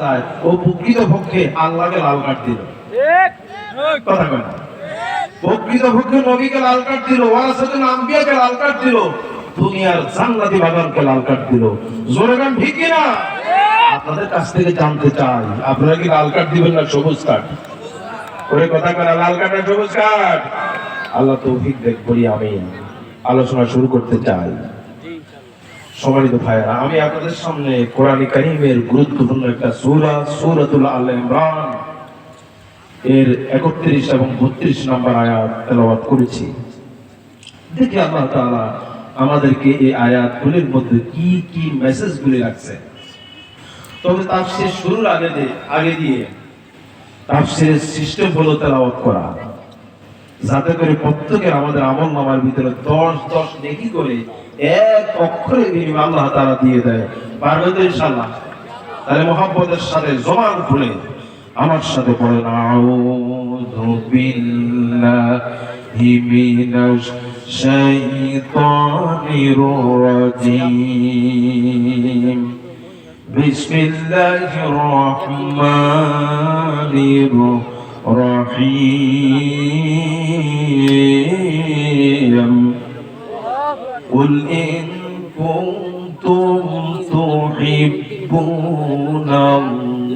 যায় ও প্রকৃত পক্ষে আল্লাহকে লাল কার্ড দিল। কথা কয় না? প্রকৃত পক্ষে নবীকে লাল কার্ড দিল, ওয়ারাসাতুল আম্বিয়াকে লাল কার্ড দিল, দুনিয়ার জান্নাতি বাগানকে লাল কার্ড দিল। জোরে গান ঠিক কি না? আপনাদের কাছ থেকে জানতে চাই, আপনারা কি লাল কার্ড দিবেন না সবুজ কার্ড? ওরে কথা কয় না, লাল কার্ড না সবুজ কার্ড? আল্লাহ তৌফিক দেখ বলি। আমি আলোচনা শুরু করতে চাই। সম্মানিত ভাইরা, আমি আপনাদের সামনে কোরআন কারীমের গুরুত্বপূর্ণ একটা সূরা সূরাতুল আল ইমরান এর 31 এবং 32 নম্বর আয়াত তেলাওয়াত করেছি। দেখি আল্লাহ তাআলা আমাদেরকে এই আয়াতগুলির মধ্যে কি কি মেসেজগুলি রাখছে। তবে তাফসীর শুরুর আগে দিয়ে তাফসীরের সিস্টেম হলো তেলাওয়াত করা, যাতে করে প্রত্যেকের আমাদের আমলনামার ভিতরে 10 নেকি করে এক অক্ষরে বিনিময়ে আল্লাহ তাআলা দিয়ে দেয়। পারবে তো ইনশাআল্লাহ? তাহলে মুহাব্বতের সাথে জবান খুলে আমার সাথে পড়েন, আউযু বিল্লাহি মিনাশ শাইতানির রাজীম, বিসমিল্লাহির রহমানির রহিম, قل إن كنتم تحبون الله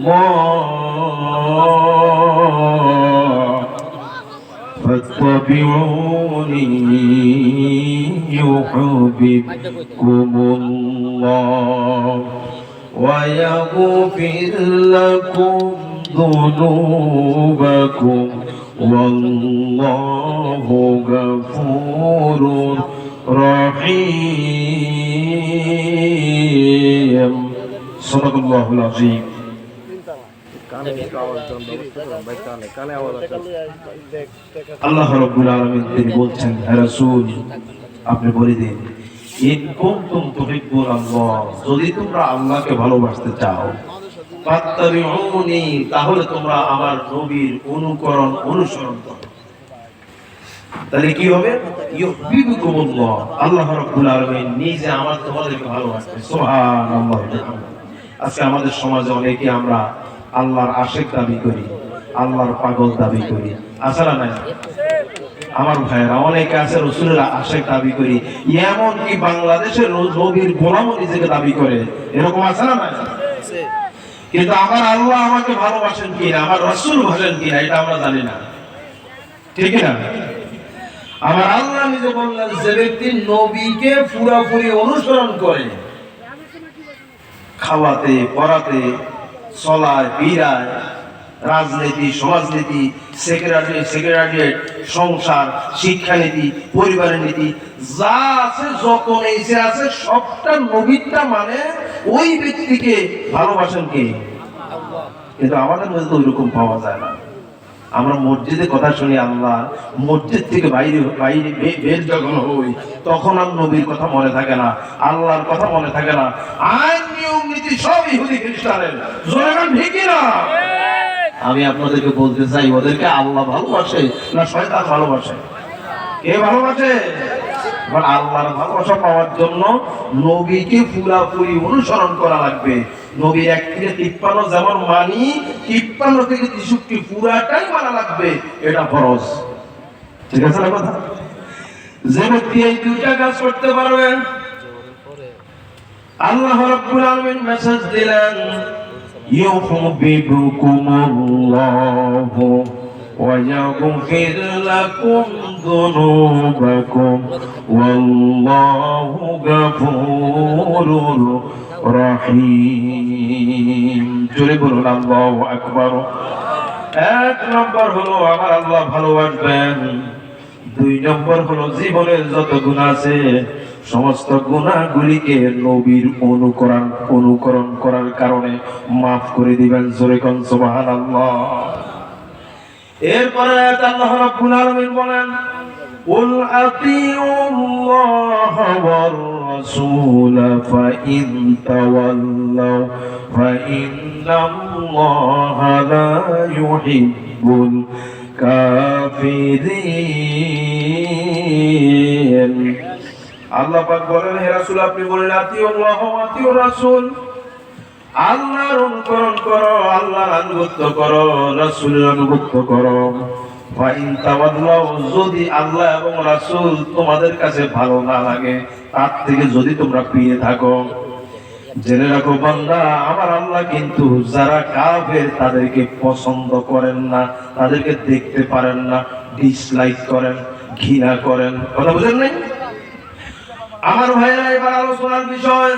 فاتبعوني يحببكم الله ويغفر لكم ذنوبكم والله غفور রহিম। সাদাকাল্লাহুল আযীম। আল্লাহ রাব্বুল আলামিন তিনি বলছেন, হে রাসূল আপনি বলে দিন, ইন কুনতুম তুহিব্বুনাল্লাহ, যদি তোমরা আল্লাহকে ভালোবাসতে চাও, ফাত্তাবিউনি, তাহলে তোমরা আমার নবীর অনুসরণ করো। তাহলে কি হবে? ইউহিব্বুকুমুল্লাহ, আল্লাহ রাব্বুল আলামিন নিজে তোমাদেরকে ভালোবাসবেন। সুবহানাল্লাহ। আজকে আমাদের সমাজে অনেকে আমরা আল্লাহর আশিক দাবি করি, আল্লাহর পাগল দাবি করি, আছে না নাই? আমার ভাইয়েরা, অনেকে আছে রাসূলের আশিক দাবি করি, এমন কি বাংলাদেশের নবীর গোলামও নিজেকে দাবি করে, এরকম আছে না নাই? কিন্তু আমার আল্লাহ আমাকে ভালোবাসেন কিনা, আমার রাসূল ভালোবাসেন কিনা, এটা আমরা জানি না, ঠিক না? আমার আল্লাহ নিজে বললেন, যে ব্যক্তি নবীকে পুরোপুরি অনুসরণ করে, খাওয়াতে পড়াতে চলায় ফিরায়, রাজনীতি সমাজনীতি সেক্রেটারিয়েট সংসার শিক্ষানীতি পরিবারের নীতি যা আছে, যত নেইছে আছে, সবটা নবীটা মানে ওই ব্যক্তিকে ভালোবাসেন কে? কিন্তু আমাদের মধ্যে ওইরকম পাওয়া যায় না। আমরা মসজিদে কথা শুনি আল্লাহ, মসজিদ থেকে বাইরে বের যখন হই তখন আর নবীর কথা মনে থাকে না, আল্লাহর কথা মনে থাকে না, আইন নিয়ম নীতি সব ইহুদি খ্রিস্টানের। ঠিক না? আমি আপনাদেরকে বলতে চাই, ওদেরকে আল্লাহ ভালোবাসে না শয়তান ভালোবাসে? কে ভালোবাসে? আল্লাহর ভালোবাসা পাওয়ার জন্য নবীকে পুরাপুরি অনুসরণ করা লাগবে। নবী 1 থেকে 53 যেমন মানি, 53 থেকে 63 পুরাটাই মানা লাগবে, এটা ফরজ। ঠিক আছে না কথা? যে ব্যক্তি এই দুইটা কাজ করতে পারবে, আল্লাহ রাব্বুল আলামিন মেসেজ দিলেন, ইউহিব্বুকুমুল্লাহু ওয়া ইয়াগফির লাকুম যুনুবাকুম ওয়াল্লাহু গফুরুর রহিম। জোরে বলুন আল্লাহু আকবার। 1 নম্বর হলো আমার আল্লাহ ভালোবাসবেন। 2 নম্বর হলো জীবনের যত গুনাহ আছে সমস্ত গুনাহগুলিকে নবীর অনুকরণ করার কারণে মাফ করে দিবেন। জোরে কোন সুবহানাল্লাহ। এরপরে আল্লাহ রাব্বুল আলামিন বলেন, কুল আতিউল্লাহ ওয়ার রাসূল ফাইন তাওয়াল্লাউ ফাইন্নাল্লাহা লা ইউহিব্বুল কাফিরিন। আল্লাহ পাক বলেন, হে রাসূল আপনি বলেন, আতিউল্লাহ ওয়া আতিউর রাসূল, আল্লাহর অনুকরণ করো, আল্লাহর আনুগত্য করো, রাসূলের আনুগত্য করো। ফাইন তাওয়াল্লাউ, যদি আল্লাহ এবং রাসূল তোমাদের কাছে ভালো না লাগে, তার থেকে যদি তোমরা ফিরে থাকো, জেনে রাখো বান্দা, আমার আল্লাহ কিন্তু যারা কাফের তাদেরকে পছন্দ করেন না, তাদেরকে দেখতে পারেন না, ডিসলাইক করেন, ঘৃণা করেন। কথা বুঝেন নাই? আমার ভাইরা, এবার আলোচনার বিষয়,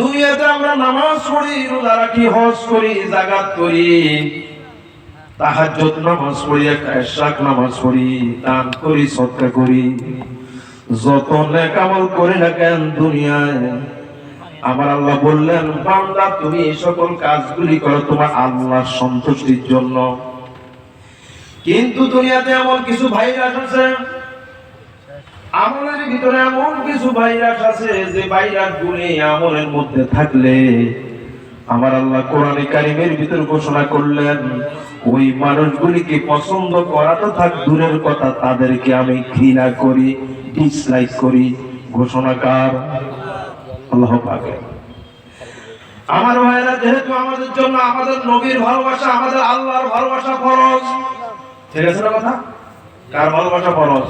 দুনিয়াতে আমরা নামাজ পড়ি, রোজা রাখি, হজ করি, যাকাত করি, তাহাজ্জুদ নামাজ পড়ি, ইশরাক নামাজ পড়ি, দান করি, সদকা করি, যত নেক আমল করি না কেন দুনিয়ায়, আমার আল্লাহ বললেন বান্দা তুমি এই সকল কাজগুলি করো তোমার আল্লাহর সন্তুষ্টির জন্য। কিন্তু দুনিয়াতে এমন কিছু ভাইরাস আছে, আমলের ভিতরে এমন কিছু ভাইরাস আছে, যে ভাইরাস গুলি আমলের মধ্যে থাকলে আমার আল্লাহ কোরআনে কারিমের ভিতর ঘোষণা করলেন ওই মানুষগুলিকে পছন্দ করা তো থাক দূরের কথা, তাদেরকে আমি ঘৃণা করি, ডিসলাইক করি। ঘোষণাকার আল্লাহ পাক। আমার ভাইরা, যেহেতু আমাদের জন্য আমাদের নবীর ভালোবাসা, আমাদের আল্লাহর ভালোবাসা ফরজ, ঠিক আছে না কথা? কার ভালোবাসা ফরজ?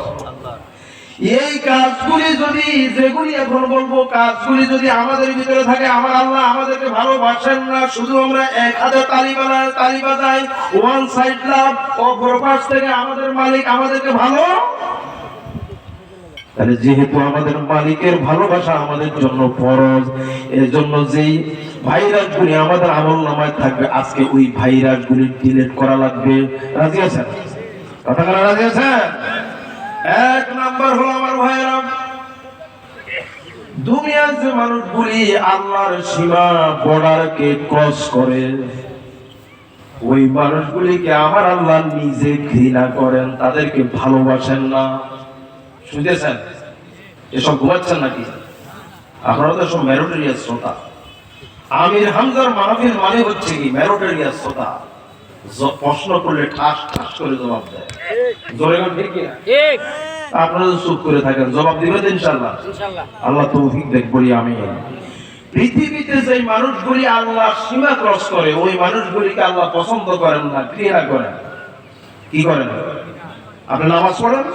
এই কাজগুলি যদি, যেগুলি এখন বলবো, কাজগুলি যদি আমাদের ভিতরে থাকে, আমার আল্লাহ আমাদেরকে ভালোবাসেন না, শুধু আমরা এক হাতে তালি বাজাই, ওয়ান সাইড লাভ, অপর পাশ থেকে আমাদের মালিক আমাদেরকে ভালো। তাহলে যেহেতু আমাদের মালিকের ভালোবাসা আমাদের জন্য ফরজ, এর জন্য যেই ভাইরাস গুলি আমাদের আমল নামায় থাকবে, আজকে ওই ভাইরাস গুলি ডিলিট করা লাগবে। রাজি আছেন? কথা বলা রাজি আছেন? এক নাম্বার হলো আমার ভাইরা, দুনিয়ার যে মানুষগুলি আল্লাহর সীমা বর্ডারকে ক্রস করে, ওই মানুষগুলিকে আমার আল্লাহ নিজে ঘৃণা করেন, তাদেরকে ভালোবাসেন না। শুনতেছেন? এসব ঘুমাচ্ছেন নাকি? আপনারা তো সব মেরিটোরিয়াস শ্রোতা। আমির হামজার মাহফিল মানে হচ্ছে কি মেরিটোরিয়াস শ্রোতা, প্রশ্ন করলে ঠাস ঠাস করে জবাব দেয়। জোরে গান ঠিক কিনা? ঠিক। আপনারা চুপ করে থাকেন, জবাব দিবেন ইনশাআল্লাহ। ইনশাআল্লাহ। আল্লাহ তৌফিক দেখ বলি আমি। পৃথিবীতে যে মানুষগুলি আল্লাহর সীমা ক্রস করে, ওই মানুষগুলিকে আল্লাহ পছন্দ করেন না, ঘৃণা করেন। কি করেন? আপনি নামাজ পড়েন,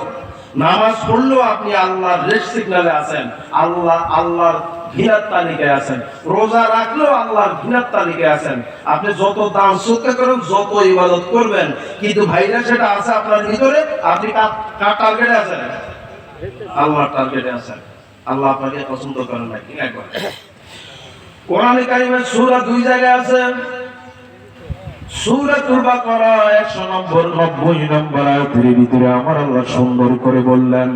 নামাজ পড়লেও আপনি আল্লাহর রেড সিগন্যালে আছেন, আল্লাহর ঘৃণার তালিকায় আছেন। রোজা রাখলেও আল্লাহর ঘৃণার তালিকায় আছেন। আপনি যত দান সদকা করেন, যত ইবাদত করবেন, কিন্তু ভাইরাস সেটা আছে আপনার ভিতরে, আপনি কার টার্গেটে আছেন? আল্লাহর টার্গেটে আছেন। আল্লাহ আপনাকে পছন্দ করেন না। কি একবার কোরআনে কারিমের সূরা দুই জায়গায় আছে। সূরাতুল বাকারা 190 নম্বর আয়াতের ভিতরে আমার আল্লাহ সুন্দর করে বললেন,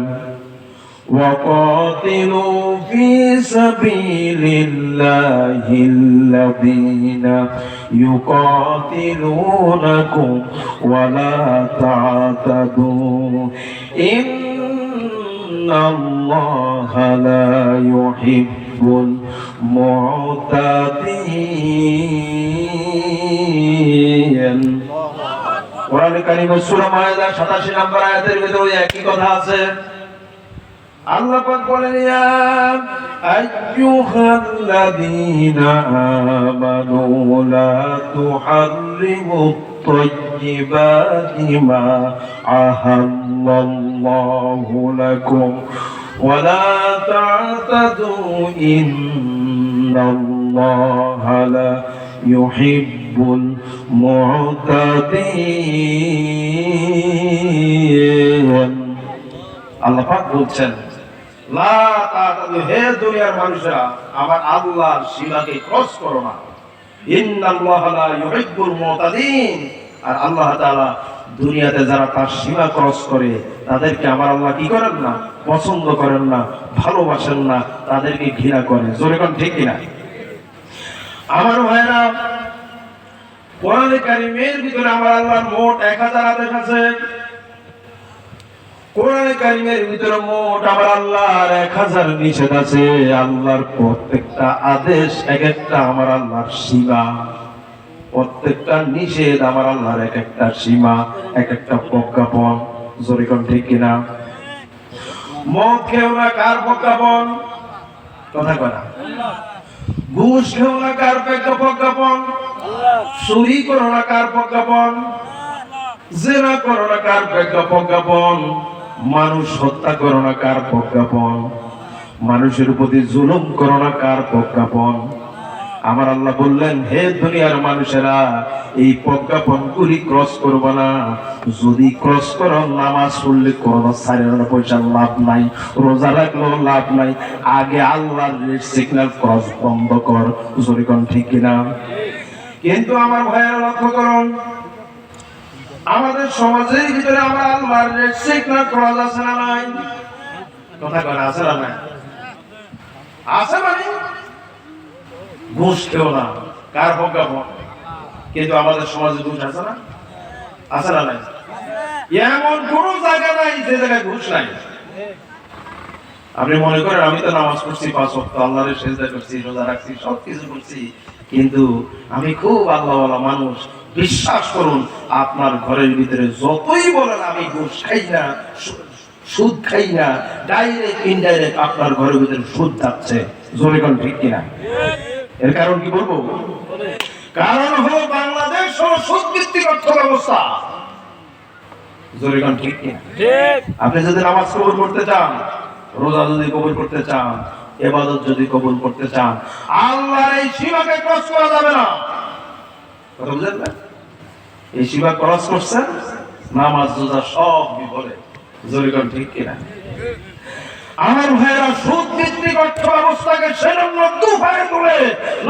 وَقَاتِلُوا فِي سَبِيلِ اللَّهِ الَّذِينَ يُقَاتِلُونَكُمْ وَلَا تَعْتَدُوا إِنَّ اللَّهَ لَا يُحِبُّ الْمُعْتَدِينَ। কোরআনে কারিমের সূরা মায়েদা 87 নম্বর আয়াতের ভিতরে একই কথা আছে। আল্লাহ পাক বলেন, ইয়া আইয়ুহাল্লাযীনা আমানু লা তুহাররিমু আত-তাইয়্যিবাতি মা আহাল্লাল্লাহু লাকুম ওয়া লা তা'তাদু ইন্নাল্লাহা লা ইউহিব্বুল মু'তাদিন। আল্লাহ পাক বলছেন, লা তা'তাদু, হে দুনিয়ার মানুষরা, আমার আল্লাহর সীমাকে ক্রস করো না। ইন্নাল্লাহা লা ইউহিব্বুল মু'তাদিন, আর আল্লাহ তাআলা দুনিয়াতে যারা তার সীমা ক্রস করে তাদেরকে আমার আল্লাহ কি করেন না? পছন্দ করেন না, ভালোবাসেন না, তাদেরকে ঘৃণা করেন। জোরে কোন ঠিক কিনা? আমার ভাইরা, কোরআনে কারিমের ভিতরে আমার আল্লাহর মোট 1000 আদেশ আছে। কোরআনে কারিমের ভিতরে মোট আমার আল্লাহর 1000 নিষেধ আছে। আল্লাহর প্রত্যেকটা আদেশ এক একটা আমার আল্লাহর সীমা, প্রত্যেকটা নিষেধ আমার আল্লাহর এক একটা সীমা, এক একটা প্রজ্ঞাপন। জোরে কোন ঠিক কিনা? মদ খেও না, কার প্রজ্ঞাপন? কথা কয় না। ঘুষ খেও না কার প্রজ্ঞাপন, চুরি করো না কার প্রজ্ঞাপন, জেনা করো না কার প্রজ্ঞাপন, মানুষ হত্যা করো না কার প্রজ্ঞাপন, মানুষের প্রতি জুলুম করো না কার প্রজ্ঞাপন। আমার আল্লাহ বললেন, হে দুনিয়ার মানুষেরা, এই প্রজ্ঞাপনগুলি ক্রস করবে না। যদি ক্রস করো, নামাজ পড়লে কোনো সারের পয়সা লাভ নাই, রোজা রাখলেও লাভ নাই। আগে আল্লাহর রেড সিগন্যাল ক্রস বন্ধ কর। জরিকন ঠিক কিনা? কিন্তু আমার ভাইয়েরা লক্ষ্য করুন, আমাদের সমাজের ভিতরে আমার আল্লাহর রেড সিগন্যাল ক্রস আছে না নাই? কথা কয় আছে না নাই? আছে মানে ঘুষ খেও না কার প্রজ্ঞাপন। কিন্তু আমাদের সমাজে ঘুষ আছে না? আছে না নাই? এমন কোন জায়গা নাই যে জায়গায় ঘুষ নাই। আপনি মনে করেন আমি তো নামাজ পড়ছি, 5 ওয়াক্ত আল্লাহর সিজদা করছি, রোজা রাখছি, সবকিছু করছি, কিন্তু আমি খুব আল্লাহওয়ালা মানুষ। বিশ্বাস করুন, আপনার ঘরের ভিতরে যতই বলেন আমি ঘুষ খাই না, সুদ খাই না, ডাইরেক্ট ইনডাইরেক্ট আপনার ঘরের ভিতরে সুদ যাচ্ছে। জোরে কোন ঠিক কিনা? এর কারণ কি বলবো? কারণ হলো বাংলাদেশ হলো সুদ ভিত্তিক অর্থ ব্যবস্থা। জোরে কোন ঠিক কিনা? আপনি যদি নামাজ কবুল করতে চান, রোজা যদি কবুল করতে চান, ইবাদত যদি কবুল করতে চান, আল্লাহর এই সীমাকে ক্রস করা যাবে না। কথা বুঝলেন না? এই সীমা ক্রস করছেন, নামাজ রোজা সব বিফলে। জোরে কোন ঠিক কিনা? আমার ভাইয়েরা, সুদ ভিত্তিক অর্থ ব্যবস্থাকে সেজন্য দুপায়ে তুলে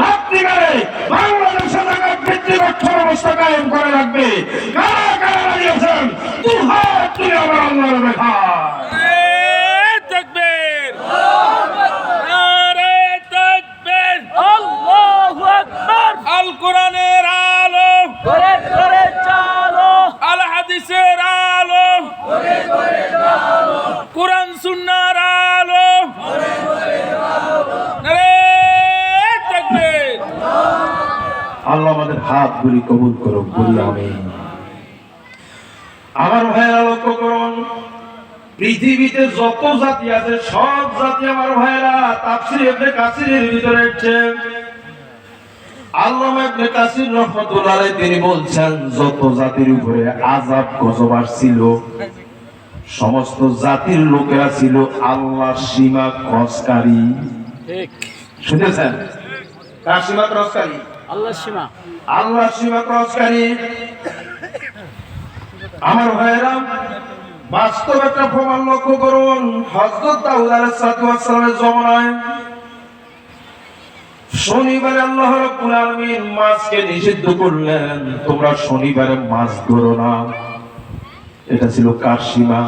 লাথি মেরে বাংলাদেশে জাকাত ভিত্তিক অর্থ ব্যবস্থা কায়েম করে রাখবে। কারা কারা লাগিয়েছেন? দুহাত তুলে আমার আল্লাহর দেখায়। তাকবীর, নারে তাকবীর, আল্লাহু আকবার। আল কোরআনের আলো করে করে চালো, আল হাদিসের আলো করে করে চালো, কোরআন সুন্নাহর আলো করে করে চালো। নারে তাকবীর। আল্লাহ আমাদের হাতগুলি কবুল করুক, বলি আমিন। আমার ভাইয়েরা লক্ষ্য করুন, পৃথিবীতে যত জাতি আছে সব জাতি আমার ভাইয়েরা তাফসীর ইবনে কাসিরের ভিতরে আছে। আল্লামা ইবনে কাসির রাহমাতুল্লাহ আলাইহি তিনি বলছেন, যত জাতির উপরে আযাব গজব আসছিল, সমস্ত জাতির লোকেরা ছিল আল্লাহর সীমা ক্রসকারী। ঠিক শুনেছেন? কার সীমা ক্রসকারী? আল্লাহর সীমা, আল্লাহর সীমা ক্রসকারী। আমার ভাইয়েরা, বাস্তব একটা প্রমাণ লক্ষ্য করুন। হযরত দাউদ আলাইহিস সালামের জমানায় শনিবারে আল্লাহ রাব্বুল আলামিন মাছকে নিষিদ্ধ করলেন, তোমরা শনিবারে মাছ ধরো না। এটা ছিল কার সীমা?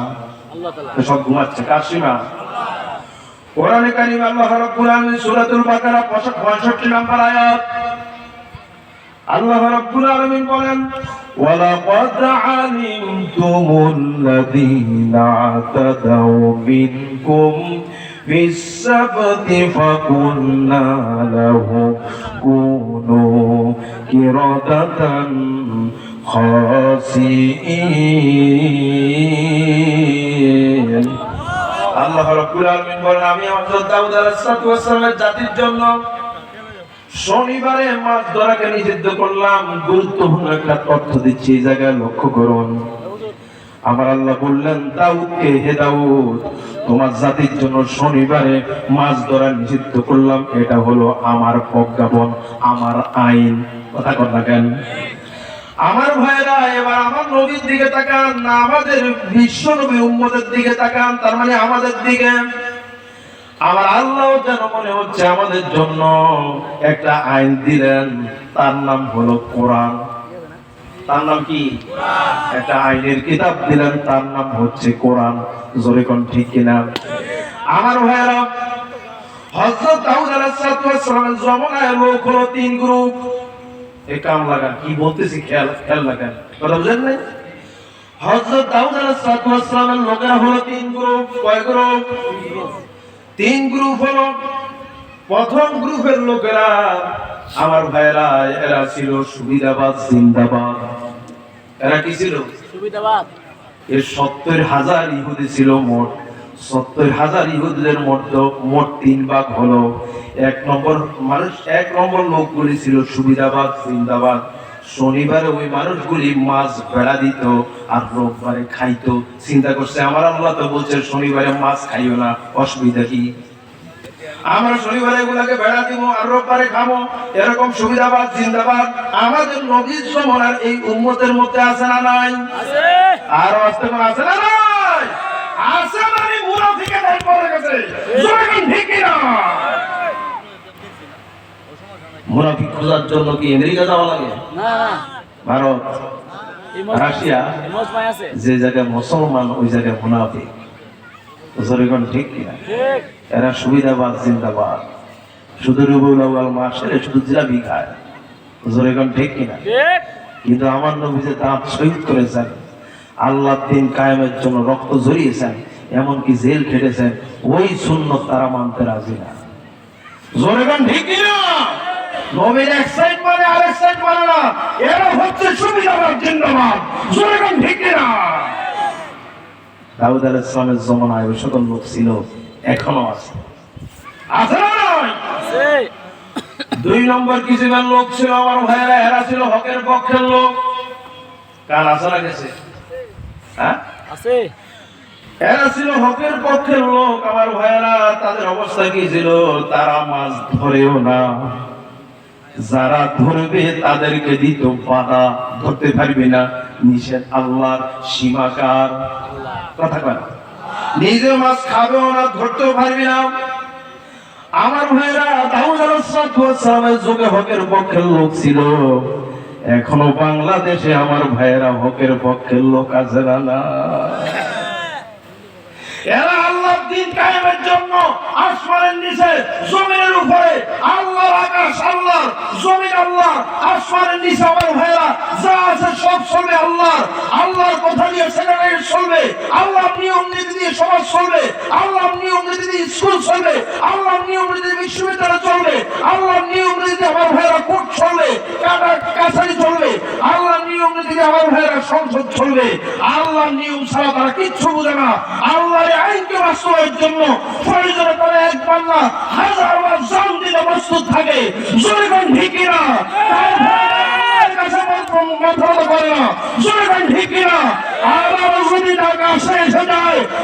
আল্লাহ তাআলা। সব ঘুমাচ্ছে, কার সীমা? কোরআনে কারীম আল্লাহ রাব্বুল আলামিন সূরাতুল বাকারা 65 নম্বর আয়াত, আল্লাহ রাব্বুল আলামিন বলেন, ওয়ালাকাদ আলিমতুমুল্লাযীনা আতাদাউ মিনকুম ফিস-সাবতি ফাকুলনা লাহুম কুনু কিরাদাতান খাসিঈন। আল্লাহ রাব্বুল আলামিন বলেন, আমি হযরত দাউদ আলাইহিস সালামের জাতির জন্য শনিবারে মাছ ধরাকে নিষিদ্ধ করলাম। গুরুত্বপূর্ণ একটা তথ্য দিচ্ছি, এই জায়গায় লক্ষ্য করুন। আমার আল্লাহ বললেন দাউদকে, হে দাউদ, তোমার জাতির জন্য শনিবারে মাছ ধরা নিষিদ্ধ করলাম। এটা হলো আমার প্রজ্ঞাপন, আমার আইন। কথা কর না কেন? আমার ভাইরা, এবার আমার নবীর দিকে তাকান না, আমাদের বিশ্ব নবী উম্মতের দিকে তাকান, তার মানে আমাদের দিকে। আমার আল্লাহ যেন মনে হচ্ছে আমাদের জন্য একটা আইন দিলেন, তার নাম হলো কোরআন। তার নাম কি? একটা আইনের কিতাব দিলেন, তার নাম হচ্ছে কোরআন। জোরে কোন ঠিক কিনা? আমার ভাইরা, হযরত দাউদ আলাইহিস সালামের জমানায় লোক হলো 3 গ্রুপ। এই কাম লাগান, কি বলতেছি খেয়াল লাগান, কথা বুঝেন নাই? হযরত দাউদ আলাইহিস সালামের লোকেরা হলো 3 গ্রুপ। কয় গ্রুপ? 3 গ্রুপ হলো। প্রথম গ্রুপের লোকেরা আমার ভাইরা, এরা ছিল সুবিধাবাদ জিন্দাবাদ। এরা কি ছিল? সুবিধাবাদ। এর 70,000 ইহুদি ছিল মোট। 70,000 ইহুদিদের মধ্যে মোট 3 ভাগ হলো। এক নম্বর লোকগুলি ছিল সুবিধাবাদ, জিন্দাবাদ। শনিবারে ওই মানুষগুলি মাছ ভেড়া দিত আর রোববারে খাইতো। চিন্তা করছে আমার আল্লাহ তো বলছে শনিবারে মাছ খাইও না, অসুবিধা কি? আমরা শনিবারে এগুলাকে বেড়া দিব আর রোববারে খাবো। এরকম সুবিধাবাদ, জিন্দাবাদ আমাদের নবীর সময়ের এই উম্মতের মধ্যে আছে না নাই? আর আসতে কোন আছে না নাই? আছে মানে মুনাফিকের দল পড়ে গেছে। জোরে ঠিক কি না? মুনাফিক খোঁজার জন্য কি আমেরিকা যাওয়া লাগে? না না, ভারত, রাশিয়া, মজমায় আছে। যে জায়গায় মুসলমান ওই জায়গায় মুনাফিক। জোরে ঠিক কি না? ঠিক। এরা সুবিধাবাদ, জিন্দাবাদ। শুধু রবিউল আউয়াল মাসে শুধু জিলাপি খায়। জোরে ঠিক কি না? ঠিক। কিন্তু আমার নবী যে দাঁত শহীদ করেছেন, আল্লাহর দিন কায়েমের জন্য রক্ত ঝরিয়েছেন, এমনকি জেল খেটেছেন, ওই সুন্নত তারা মানতে রাজি না। জোরে ঠিক কি না? নবীর এক সাইড মানে আরেক সাইড মানে না। এরা হচ্ছে সুবিধাবাদ, জিন্দাবাদ। জোরে ঠিক কি না? দাউদ আলাইহিস সালামের জমানায় ওই সকল লোক ছিল, এখনো আছে। আছে না নয়? আছে। 2 নম্বর কিসিমের লোক ছিল আমার ভাইয়েরা, এরা ছিল হকের পক্ষের লোক। কার আছে না গেছে? হ্যাঁ, আছে। এরা ছিল হকের পক্ষের লোক আমার ভাইয়েরা। তাদের অবস্থা কি ছিল? তারা মাছ ধরেও না, যারা ধরবে তাদেরকে দিত বাধা, ধরতে পারবে না। নিষেধ আল্লাহর, সীমাকার। কথা কয়, নিজে মাছ খাবেও না, ধরতেও পারবি না। আমার ভাইরা দাউদ আলাইহিস সালামের যুগে হকের পক্ষের লোক ছিল। এখনো বাংলাদেশে আমার ভাইরা হকের পক্ষের লোক আছে না? এরা আল্লাহর দ্বীন কায়েমের জন্য আসমানের নিচে জমিনের উপরে, আল্লাহর আকাশ আল্লাহর, জমিন আল্লাহর, আসমানের নিচে আমার ভাইরা যা আছে সব চলবে আল্লাহর। আল্লাহর কথা দিয়ে সেক্রেটারি চলবে, আল্লাহর নিয়ম নীতি দিয়ে সমাজ চলবে, আল্লাহর নিয়ম নীতি দিয়ে স্কুল চলবে, আল্লাহর নিয়ম নীতি দিয়ে বিশ্ববিদ্যালয় চলবে, আল্লাহর নিয়ম নীতি দিয়ে আমার ভাইরা কোর্ট চলবে, কাছারি চলবে, আল্লাহর নিয়ম নীতি দিয়ে আমার ভাইরা সংসদ চলবে। আল্লাহর নিয়ম ছাড়া তারা কিচ্ছু বুঝে না। আল্লাহর আইনকে বাস্তবায়নের জন্য প্রয়োজনে তারা এক বাংলা হাজারবার জান দিতে প্রস্তুত থাকে। জোরে ঠিক না?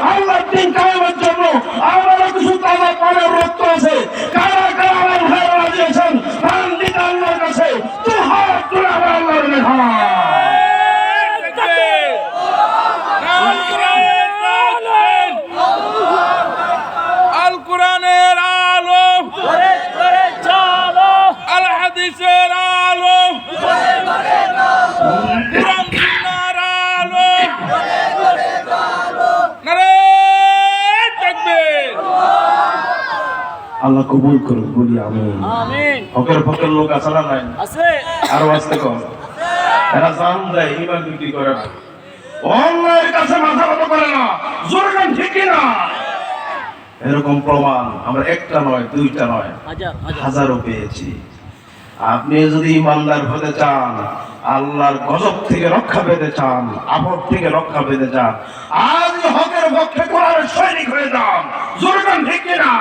আল্লাহর দিন কায়েমের জন্য আমারও কিছু তাজা পানের রক্ত আছে। কারা কারা আমার ভাইরা দিয়েছেন প্রাণ দিতে আল্লাহর কাছে? তো হাত তুলে আমার আল্লাহর লেখা। আল কোরআনের আলো, করে করে চলো। আল হাদিসের আলো, করে করে চলো। কোরআন সুন্নাহর আলো, করে করে চলো। নারে তাকবীর। আল্লাহ কবুল করুন, বলি আমিন। আমিন। হকের পক্ষের লোক আছে না নাই? আছে। আরো আসতে কম। এরা জান দেয়, ইমান বিক্রি করে না, অন্যের কাছে মাথা নত করে না। জোরে ঠিক কি না? এরকম প্রমাণ আমরা একটা নয়, দুইটা নয়, হাজারও পেয়েছি। আপনি যদি ইমানদার হতে চান, আল্লাহর গজব থেকে রক্ষা পেতে চান, আপদ থেকে রক্ষা পেতে চান, আজ হকের পক্ষে কোরআনের সৈনিক হয়ে যান। জোরে ঠিক কি না?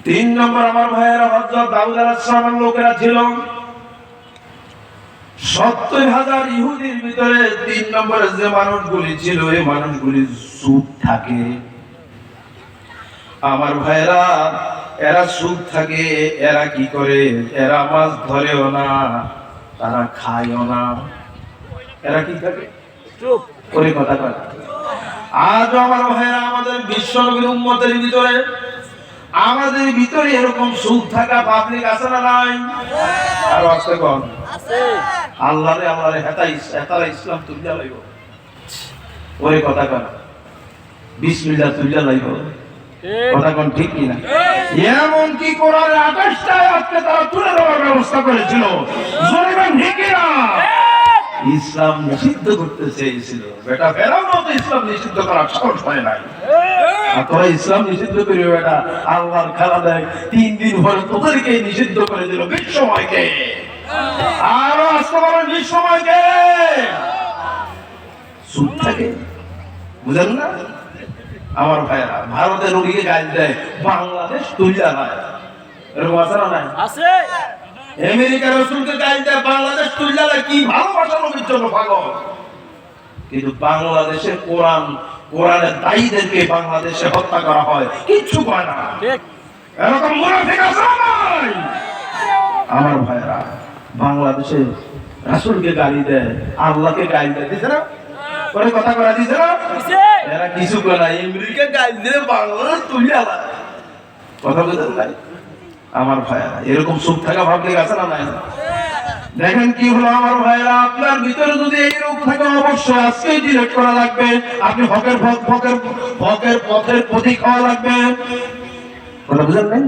3 নম্বর আমার ভাইয়েরা, হযরত দাউদ আলাইহিস সালামের লোকেরা ছিল 70,000 ইহুদির ভিতরে 3 নম্বরে যে মানুষগুলি ছিল, এই মানুষগুলি সুদ থাকে। আমার ভাইয়েরা, এরা সুদ থাকে। এরা কি করে? এরা মাছ ধরেও না, তারা খায়ও না। এরা কি থাকে? চুপ করে কথা কয়। আজ আমার ভাইয়েরা, আমাদের বিশ্ব নবীর উম্মতের ভিতরে, আমাদের ভিতরে এরকম সুদ থাকা পাবলিক আছে না নাই? আর আসতে কম। আছে। আল্লাহরে আল্লাহরে হেতারা ইসলাম তুলিয়া লাইব। ওরে কথা কন, বিসমিল্লাহ তুলিয়া লাইব। কথা কন ঠিক কি না? এমন কি কোরআনের 28টা আয়াতকে তারা তুলে দেওয়ার ব্যবস্থা করেছিল। জোরে বলেন ঠিক কি না? ইসলাম নিষিদ্ধ করতে চেয়েছিল। বেটা ফেরাউনও তো ইসলাম নিষিদ্ধ করার সাহস হয় নাই। আর তোরা ইসলাম নিষিদ্ধ করিও বেটা, আল্লাহর খেলা দেখ। 3 দিন পরে তোদেরকে নিষিদ্ধ করে দিল বিশ্বময়কে। আরো আসতে পারো বিশ্বময়কে। সুদ থাকে, বুঝেন না? আমার ভাইরা ভারতের নবীকে গাইল দেয়, বাংলাদেশ তুইলা হয়, এরকম আছে না নাই? আছে। আমেরিকার রাসূলকে গাইল দেয়, বাংলাদেশ তুইলা হয়। কি ভালোবাসা নবীর জন্য পাগল। কিন্তু বাংলাদেশে কোরআনের দায়ীদেরকে বাংলাদেশে হত্যা করা হয়, কিচ্ছু কয় না। ঠিক। এরকম মুনাফিক আছে না নাই? আমার ভাইরা বাংলাদেশে রাসূলকে গালি দেয়, আল্লাহকে গালি দেয়, দিছে না? করে কথা করা দিছে না? আছে। এরা কিছু করে না, আমেরিকা গালি দিয়ে বাংলাদেশ তুলে আলা কথা বলতে নাই। আমার ভাইরা এরকম চুপ থাকা ভাবলে আছে না নাই? দেখেন কি হলো আমার ভাইরা, আপনার ভিতরে যদি এই রোগ থাকে অবশ্যই আজকেই ডিলেট করা লাগবে। আপনি হকের পথের প্রতীক হওয়া লাগবে। কথা বুঝেন নাই?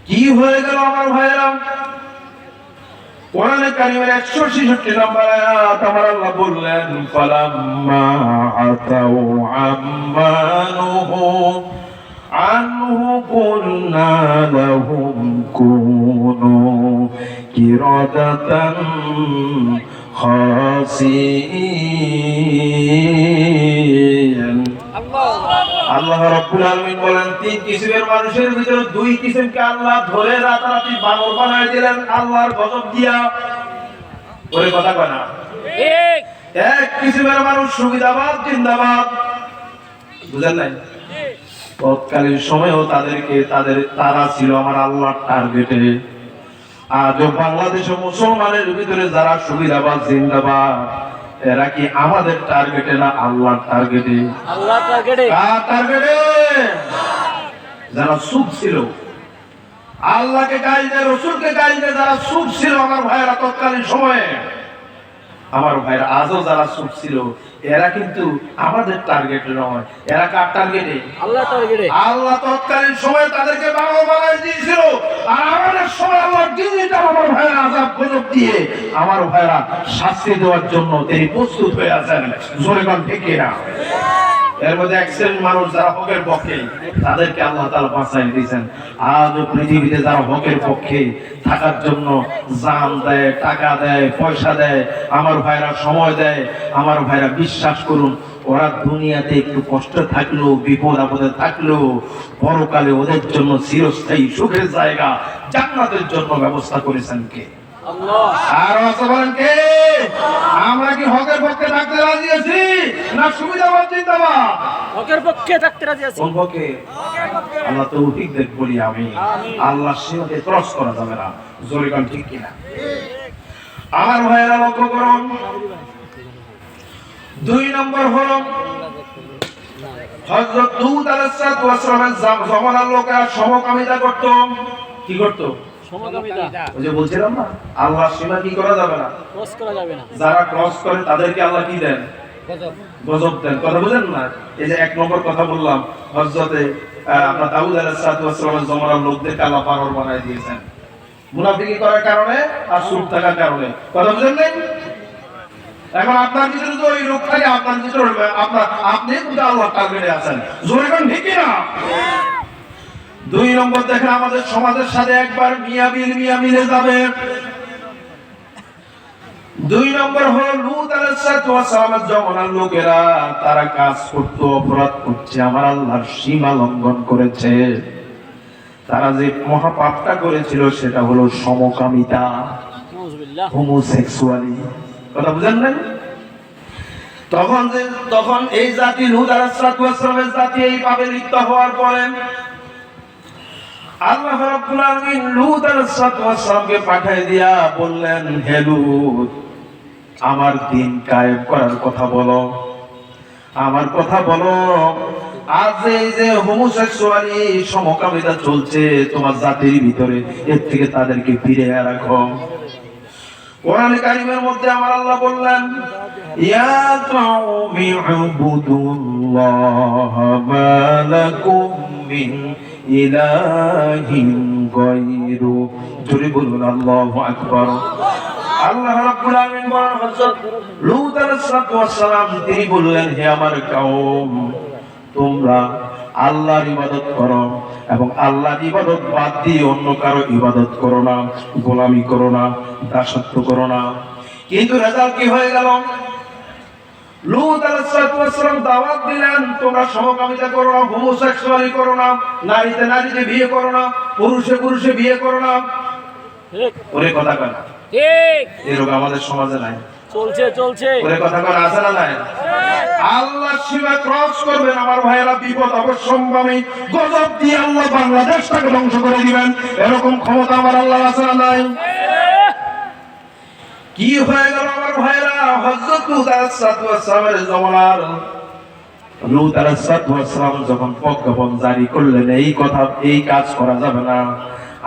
কি হয়ে গেল আমার ভাইরা, কোরআনে কারিমের 166 নম্বর আয়াত আমার আল্লাহ বললেন, ফালাম্মা আতাউ আম্মা নুহু আনহু কুলনা লাহুম কুনু কিরাদাতান খাসিন। আল্লাহ রাব্বুল আলামিন বলেন, তিন কিসমের মানুষের ভিতরে দুই কিসমকে আল্লাহ ধরে রাতারাতি বানর বানায় দিলেন আল্লাহর গজব দিয়া। ওরে কথা কয় না? ঠিক। এক কিসমের মানুষ সুবিধাবাদ জিন্দাবাদ, বুঝেন নাই? তৎকালীন সময়েও তারা ছিল আমার আল্লাহর টার্গেটে। আজও বাংলাদেশে মুসলমানের ভিতরে যারা সুবিধাবাদ জিন্দাবাদ, এরা কি আমাদের টার্গেটে না আল্লাহর টার্গেটে? আল্লাহ টার্গেটে। কার টার্গেটে? যারা চুপ ছিল, আল্লাহকে গালি দেয়, রসুলকে গালি দেয়, যারা চুপ ছিল আমার ভাইয়েরা তৎকালীন সময়ে, আমার ভাইয়েরা আজও যারা চুপ ছিল, এরা কিন্তু আমাদের টার্গেটে নয়। এরা কার টার্গেটে? আল্লাহ টার্গেটে। আল্লাহ তৎকালীন সময়ে তাদেরকে বাংলা বানায় দিয়েছিল, আর আমাদের সময় আল্লাহ ডিজিটাল আমার ভাইয়েরা আযাব গজব দিয়ে আমার ভাইয়েরা শাস্তি দেওয়ার জন্য তিনি প্রস্তুত হয়ে আছেন। জোরে গান ঠিক কিনা? এর মধ্যে এক শ্রেণীর মানুষ যারা হকের পক্ষে, তাদেরকে আল্লাহ তাআলা বাঁচাই দিয়েছেন। আজও পৃথিবীতে যারা হকের পক্ষে থাকার জন্য জান দেয়, টাকা দেয়, পয়সা দেয়, আমার ভাইরা সময় দেয়, আমার ভাইরা বিশ্বাস করুন, ওরা দুনিয়াতে একটু কষ্ট থাকলেও, বিপদ আপদে থাকলেও, পরকালে ওদের জন্য চিরস্থায়ী সুখের জায়গা জান্নাতের জন্য ব্যবস্থা করেছেন কে? আল্লাহ। আর আছে বলেন কে? আমরা কি হকের পক্ষে থাকতে রাজি আছি না সুবিধাবাদ জিন্দাবাদ? হকের পক্ষে থাকতে রাজি আছি। কোন পক্ষে? আল্লাহ তৌফিক দেখ বলি আমি। আল্লাহ সীমাতে ক্রস করা যাবে না। জোরে গান ঠিক কিনা? আমার ভাইয়েরা লক্ষ্য করুন, 2 নম্বর হলো হযরত লূত আলাইহিস সালামের জমানার লোকেরা সমকামিতা করত। কি করত? সমকামিতা। ওই যে বলছিলাম না, আল্লাহ সীমা কি করা যাবে না, ক্রস করা যাবে না। যারা ক্রস করে তাদেরকে আল্লাহ কি দেন? গজব। গজব দেন। কথা বুঝেন না? এই যে 1 নম্বর কথা বললাম, হযরতে আপনার দাউদ আলাইহিস সালামের জমানার লোকদেরকে আল্লাহ পাগল বানায় দিয়েছেন মুনাফিকি করার কারণে আর চুপ থাকার কারণে। কথা বুঝেন নাই? এখন আপনার ভিতরে তো ওই রোগ থাকে, আপনার ভিতরে আপনি কিন্তু আল্লাহর টার্গেটে আছেন। জোরে গান ঠিক কিনা? 2 নম্বর দেখেন, আমাদের সমাজের সাথে একবার মিয়া মিলে যাবে। 2 নম্বর হলো লূত আলাইহিস সালামের জমানার লোকেরা, তারা কাজ করতে অপরাধ করছে, আমার আল্লাহর সীমা লঙ্ঘন করেছে। তারা যে মহাপাপটা করেছিল সেটা হলো সমকামিতা, নাউযুবিল্লাহ। হোমোসেক্সুয়ালি। কথা বুঝেন নাই? তখন এই জাতি লূত আলাইহিস সালামের জাতি এই পাপে লিপ্ত হওয়ার পরে আল্লাহ রাব্বুল আলামিন লূত আলাইহিস সালামকে পাঠিয়ে দিয়া বললেন, হে লূত, আমার দিন কায়েম করার কথা বলো, আমার কথা বলো। আজ এই যে হোমোসেক্সুয়ালি সমকামিতা চলছে তোমার জাতির ভিতরে, এর থেকে তাদেরকে ফিরে রাখো। কোরআন কারীমের মধ্যে আমার আল্লাহ বললেন, ইয়া কাউমি উবুদুল্লাহ মা লাকুম মিন ইলাহিন গায়রু। জোরে বলুন আল্লাহু আকবার। আল্লাহ রাব্বুল আলামিন বলেন, হযরত লূত আলাইহিস সালাম তিনি বললেন, হে আমার কওম, তোমরা আল্লাহর ইবাদত করো এবং আল্লাহর ইবাদত বাদ দিয়ে অন্য কারো ইবাদত করো না, গোলামি করো না, দাসত্ব করো না। কিন্তু রেজাল্ট কি হয়ে গেল? লূত আলাইহিস সালাম দাওয়াত দিলেন, তোমরা সমকামিতা করো না, হোমোসেক্সুয়ালি করো না, নারীতে নারীতে বিয়ে করো না, পুরুষে পুরুষে বিয়ে করো না। ঠিক ওরে কথা কয় না, ঠিক এই রোগ আমাদের সমাজে নাই। চলছে চলছে ওরে কথা কয় না, আছে না নাই? আল্লাহ সীমা ক্রস করবেন আমার ভাইয়েরা, বিপদ অবশ্যম্ভাবী গজব দিয়ে আল্লাহ বাংলাদেশটাকে ধ্বংস করে দিবেন, এরকম ক্ষমতা আমার আল্লাহ আছে না নাই? কি হয়ে গেল আমার ভাইয়েরা? হযরত লূত আলাইহিস সালামের জমানার লূত আলাইহিস সালাম যখন প্রজ্ঞাপন জারি করলেন এই কথা, এই কাজ করা যাবে না,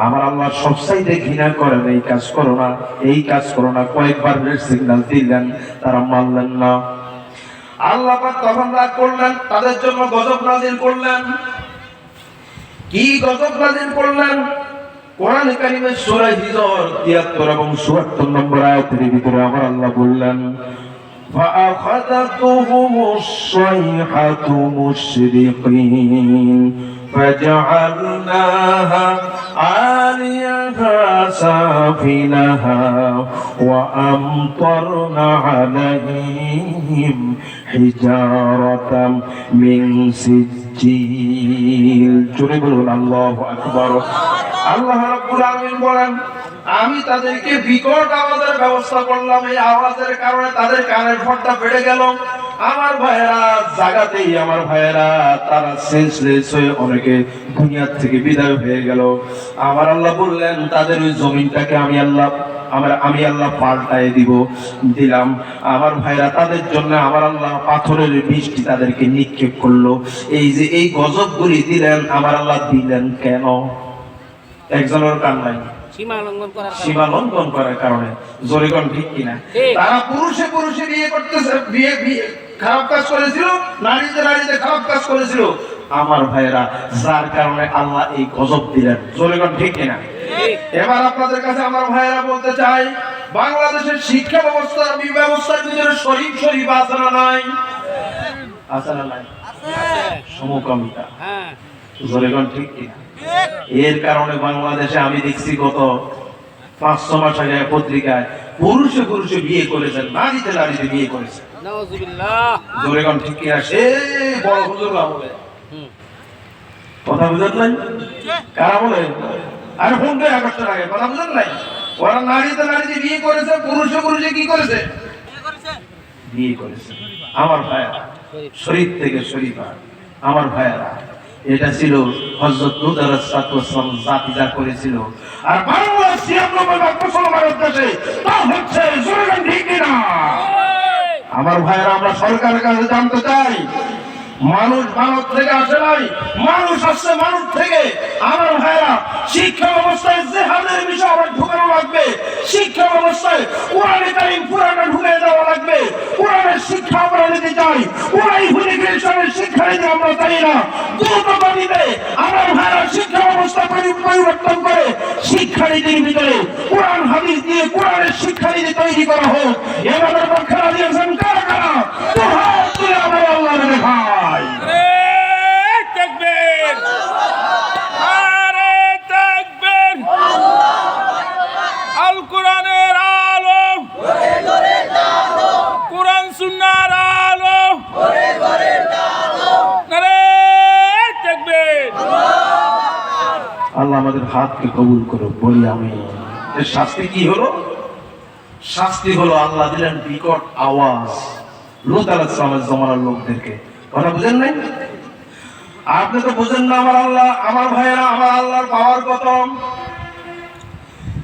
আমার আল্লাহ সবচাইতে ঘৃণা করেন, এই কাজ করো না, এই কাজ করো না, কয়েকবার সিগন্যাল দিলেন, তারা মানলেন না। আল্লাহ পাক তখন রাগ করলেন, তাদের জন্য গজব নাযিল করলেন। কি গজব নাযিল করলেন? কোরআন কারীমের সূরা হিজর ৭৩ এবং ৭৪ নম্বর আয়াতের ভিতরে আমার আল্লাহ বললেন, فأخذتهم الصيحة مشرقين فجعلناها عاليها سافلها وأمطرنا عليهم حجارة من سجيل الله أكبر। আল্লাহ রাব্বুল আলামিন বলেন, আমি তাদেরকে বিকট আওয়াজের ব্যবস্থা করলাম, এই আওয়াজের কারণে তাদের কানের পর্দা বেড়ে গেল। আমার ভাইয়েরা জাগাতেই আমার ভাইয়েরা তারা সেন্সলেস হয়ে অনেকে দুনিয়া থেকে বিদায় হয়ে গেল। আমার আল্লাহ বললেন, তাদের ওই জমিনটাকে আমি আল্লাহ পাল্টায় দিলাম। আমার ভাইরা তাদের জন্য আমার আল্লাহ পাথরের বৃষ্টি তাদেরকে নিক্ষেপ করলো। এই যে এই গজবগুলি দিলেন আমার আল্লাহ দিলেন কেন? একজনের কান নাই, সীমা লঙ্ঘন করার কারণে। জোরে কোন ঠিক কিনা? তারা পুরুষে পুরুষে বিয়ে করতেছে, বিয়ে খারাপ কাজ করেছিল, নারীতে নারীতে খারাপ কাজ করেছিল আমার ভাইরা, যার কারণে আল্লাহ এই গজব দিলেন। জোরে কোন ঠিক কিনা? এবার আপনাদের কাছে আমার ভাইরা বলতে চাই, বাংলাদেশের শিক্ষা ব্যবস্থার ভিতরে শরীফ আছে না নাই? আছে না নাই? সমকামিতা, জোরে কোন ঠিক কিনা? এর কারণে বাংলাদেশে আমি দেখছি গত ৫-৬ মাস আগে পত্রিকায় পুরুষে পুরুষে বিয়ে করেছেন, নারীতে নারীতে বিয়ে করেছেন। জোরে কোন ঠিক কিনা? সে বড় হুজুররা বলে, কথা বুঝেন নাই? কারা বলে? আরে ১৫ আগস্টের আগে কথা বুঝেন নাই? ওরা নারীতে নারীতে বিয়ে করেছে, পুরুষে পুরুষে কি করেছে? বিয়ে করেছে। আমার ভাইয়েরা, শরীফ থেকে শরীফা আমার ভাইয়েরা, এটা ছিল হযরত লূত আলাইহিস সালাম জাতি যা করেছিল। আর বাংলা ৯৬% মুসলমানের দেশে তা হচ্ছে। জোরে ঠিক না? আমার ভাইয়েরা, আমরা সরকারের কাছে জানতে চাই, মানুষ ভারত থেকে আসে নাই, মানুষ আসছে মানুষ থেকে। আমার ভাইয়েরা, শিক্ষা ব্যবস্থায় জিহাদের বিষয় আবার ঢুকানো লাগবে। শিক্ষা ব্যবস্থায় কোরআনে কারীম পুরাটা ঢুকে দেওয়া লাগবে। কোরআনের শিক্ষা আমরা নিতে চাই, কোরআন খ্রিস্টানের শিক্ষা নিতে আমরা চাই না। দ্রুত গতিতে আমার ভাইয়েরা শিক্ষা ব্যবস্থা পরিবর্তন করে শিক্ষানীতির ভিতরে কোরআন হাদিস দিয়ে কোরআনের শিক্ষানীতি তৈরি করা হোক। এবারের পক্ষে রাজি আছেন কারা কারা? তো হাত তুলে আমার আল্লাহর দেখায়। আল কোরআনের আলো, কোরআন সুন্নাহর আলো, নারে তাকবীর। আল্লাহ আমাদের হাতকে কবুল করুক, বলি আমি। এর শাস্তি কি হলো? শাস্তি হলো আল্লাহ দিলেন বিকট আওয়াজ লূত আলাইহিস সালামের জমানার লোকদেরকে। কথা বুঝেন নাই? আপনি তো বুঝেন না আমার আল্লাহ। আমার ভাইয়েরা, আমার আল্লাহর পাওয়ার কত!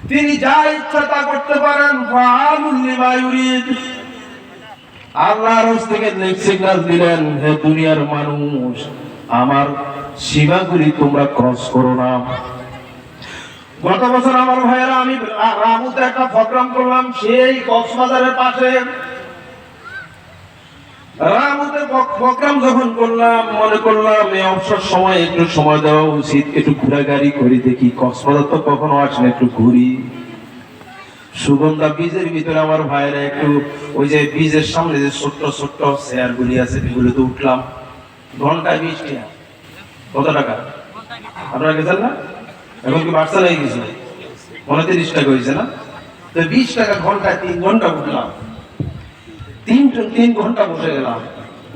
তিনি যা ইচ্ছা তা করতে পারেন। ফাআলুল লিমা ইউরিদ। আল্লাহর কাছ থেকে সিগন্যাল দিলেন, হে দুনিয়ার মানুষ, আমার সীমাগুলি তোমরা ক্রস করো না। গত বছর আমার ভাইয়েরা আমি রামুতে একটা প্রোগ্রাম করলাম, সেই কক্সবাজারের পাশে। রামুতে প্রোগ্রাম যখন করলাম, মনে করলাম এই অবসর সময় একটু সময় দেওয়া উচিত, একটু ঘোরাঘুরি করি, দেখি কক্সবাজার তো কখনো আসলে একটু ঘুরি। সুগন্ধা বীজের ভিতরে আমার ভাইয়েরা একটু ওই যে বীজের সামনে যে ছোট্ট ছোট্ট চেয়ার গুলি আছে এগুলোতে উঠলাম। ঘন্টায় 20 টাকা। কত টাকা আপনারা গেছেন না? এখন কি বাড়ছে নাই কিছু? 29 টাকা হয়েছে না? তো 20 টাকা ঘন্টায় 3 ঘন্টা উঠলাম। তিন ঘন্টা বসে গেলাম।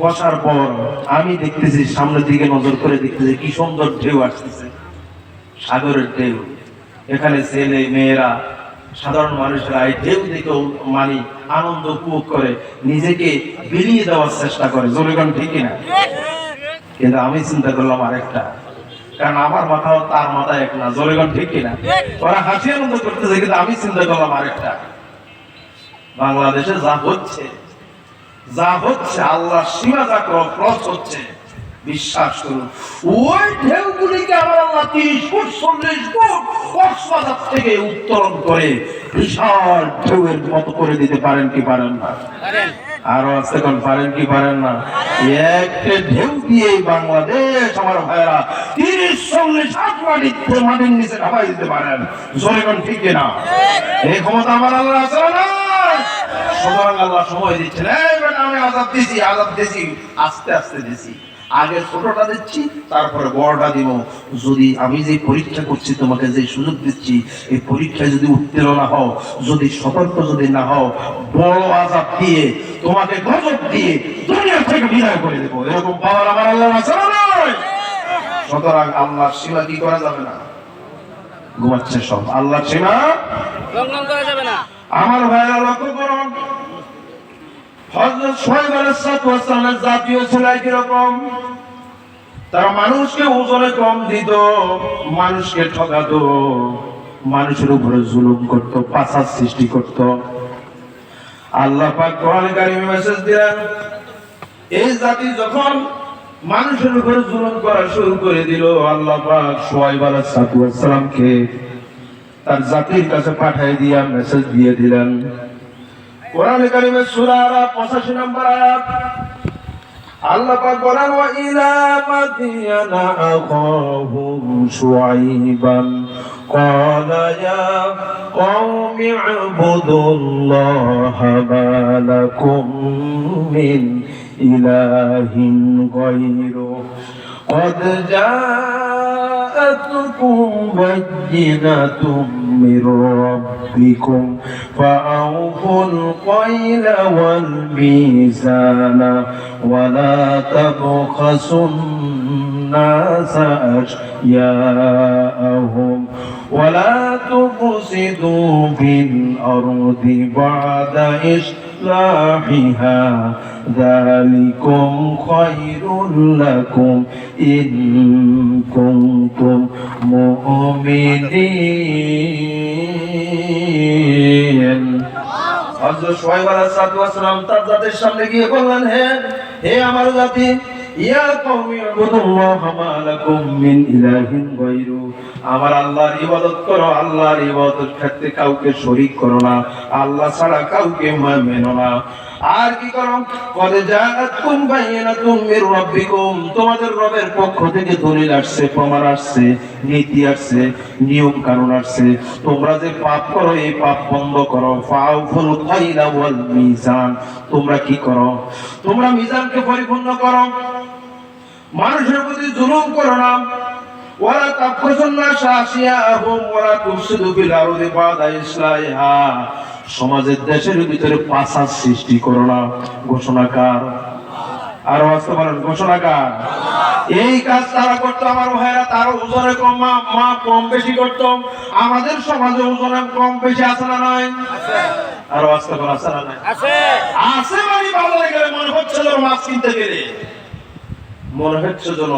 বসার পর আমি দেখতেছি সামনের দিকে নজর করে দেখতেছি কি সুন্দর ঢেউ আসতেছে, সাগরের ঢেউ। এখানে ছেলে মেয়েরা সাধারণ মানুষেরা এই ঢেউ দেখেও মানে আনন্দ উপভোগ করে, নিজেকে বিলিয়ে দেওয়ার চেষ্টা করে। জনগণ ঠিক কিনা? কিন্তু আমি চিন্তা করলাম আরেকটা, কারণ আমার মাথাও তার মাথা এক না। জনগণ ঠিক কিনা? ওরা হাসি আনন্দ করতেছে, কিন্তু আমি চিন্তা করলাম আরেকটা, বাংলাদেশে যা হচ্ছে আল্লাহর সীমা যা ক্রস হচ্ছে, বিশ্বাস করুন ওই ঢেউগুলিকে আমার আল্লাহ 30 ফুট 40 ফুট কক্সবাজার থেকে উত্তোলন করে বিশাল ঢেউয়ের মতো করে দিতে পারেন কি পারেন না? আরো আছে কোন পারেন কি পারেন না? একটা ঢেউ দিয়ে বাংলাদেশ আমার ভাইরা 30-40 হাত মাটির নিচে ঢাবাই দিতে পারেন। জোরে কোন ঠিক কিনা? এই ক্ষমতা আমার আল্লাহ আছে না? সুতরাং আল্লাহ সময় দিচ্ছেন, এই বেটা আমি আযাব দিছি, আস্তে আস্তে দিছি। আগে ছোটটা দিচ্ছি, তারপরে বড়টা দিব। যদি আমি যে পরীক্ষা করছি, তোমাকে যে সুযোগ দিচ্ছি, এই পরীক্ষায় যদি উত্তীর্ণ না হও, যদি সতর্ক যদি না হও, বড় আযাব দিয়ে তোমাকে গজব দিয়ে দুনিয়া থেকে বিদায় করে দেবো। এরকম পাওয়ার আমার আল্লাহ আছে না নয়? সুতরাং আল্লাহর সীমা কি করা যাবে না? ঘুমাচ্ছে সব। আল্লাহর সীমা লঙ্ঘন করা যাবে না। আমার ভাইরা লক্ষ্য করুন, হযরত শুআয়ব আলাইহিস সালামের জাতীয় ছিল কিরকম? তারা মানুষকে ওজনে কম দিত, মানুষকে ঠকাতো, মানুষের উপরে জুলুম করত, পাছার সৃষ্টি করত। আল্লাহ পাক কোরআন কারীমে মেসেজ দিলেন, এই জাতি যখন মানুষের উপরে জুলুম করা শুরু করে দিল, আল্লাহ পাক শুআয়ব আলাইহিস সালামকে তার জাতির কাছে পাঠিয়ে দিয়া মেসেজ দিয়ে দিলেন। কোরআনে কারীমে সূরা আরাফ 85 নম্বর আয়াত, আল্লাহ পাক বলেন, ওয়া ইলা মাদিয়ানা আখাহুম শুআইবান ক্বালা ইয়া কওমি ইবুদুল্লাহা মা লাকুম মিন ইলাহিন গায়রুহু قد جاءتكم بينة من ربكم فأوفوا الكيل والميزان ولا تبخسوا الناس أشياءهم ولا تفسدوا في الأرض بعد إصلاحها ذلكم خير لكم إن كنتم مؤمنين। হযরত শুআয়ব আলাইহিস সালাম তার জাতির সামনে গিয়ে বললেন, হে আমার জাতি, ইয়া কওমি ইবুদুল্লাহা মা লাকুম মিন ইলাহিন গায়রু, আমার আল্লাহর ইবাদত করো, আল্লাহর ইবাদতের ক্ষেত্রে কাউকে শরীক করো না, আল্লাহ ছাড়া কাউকে মেনো না। আর কি করো? কদ জাআতকুম বাইনাতুম মির রাব্বিকুম, তোমাদের রবের পক্ষ থেকে দলিল আসছে, প্রমাণ আসছে, নীতি আসছে, নিয়ম কানুন আসছে। তোমরা যে পাপ করো, এই পাপ বন্ধ করো। ফাউফুল কাইলা ওয়াল মিজান, তোমরা কি করো? তোমরা মিজানকে পরিপূর্ণ করো, মানুষের প্রতি জুলুম করো না। ওয়ালা তাফসুন্না শাশিয়াহুম ওয়ালা তুফসিদু ফিল আরদি বাদা ইসলাহিহা, সমাজের দেশের ভিতরে পাছার সৃষ্টি করো না। ঘোষণাকার আর বাস্তবায়ন ঘোষণাকার। এই কাজ তারা করতো আমার ভাইরা, তার ওজনে কম বেশি করতো। আমাদের সমাজে ওজনে কম বেশি আছে না নাই? আর বাস্তবায়ন আছে না নাই? আছে মানে বাজারে গেলে মনে হচ্ছে যেন মাছ কিনতে গেলে মনে হচ্ছে যেন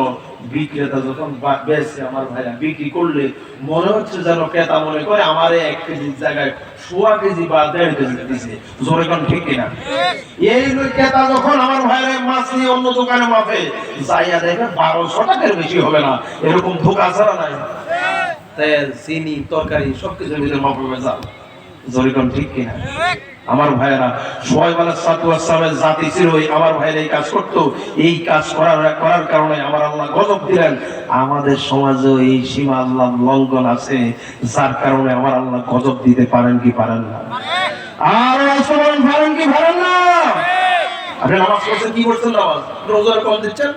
বিক্রেতা যখন বেচে আমার ভাইরা বিক্রি করলে মনে হচ্ছে যেন ক্রেতা মনে করে আমার 1 কেজির জায়গায় 1.5 কেজি বা 1.5 কেজি দিছে। জোরে কোন ঠিক কিনা? এই ক্রেতা যখন আমার ভাইরা মাছ নিয়ে অন্য দোকানে মাপে যাইয়া দেখে 1200 টাকার বেশি হবে না, এরকম ধোঁকা ছাড়া নাই। তেল, চিনি, তরকারি সবকিছুর ভিতরে মাপে ভেজাল। জোরে কোন ঠিক কিনা? আমার ভাইয়েরা, শুআয়ব আলাইহিস সালামের জাতি ছিল, আমার ভাইয়েরা এই কাজ করতো। এই কাজ করার কারণে আমার আল্লাহ গজব দিলেন। আমাদের সমাজে এই সীমা আল্লাহ লঙ্ঘন আছে, যার কারণে আমার আল্লাহ গজব দিতে পারেন কি পারেন না? আর আসমান পারেন কি পারেন না? আপনি নামাজ পড়ছেন, কি করছেন? নামাজ রোজার কম দিচ্ছেন,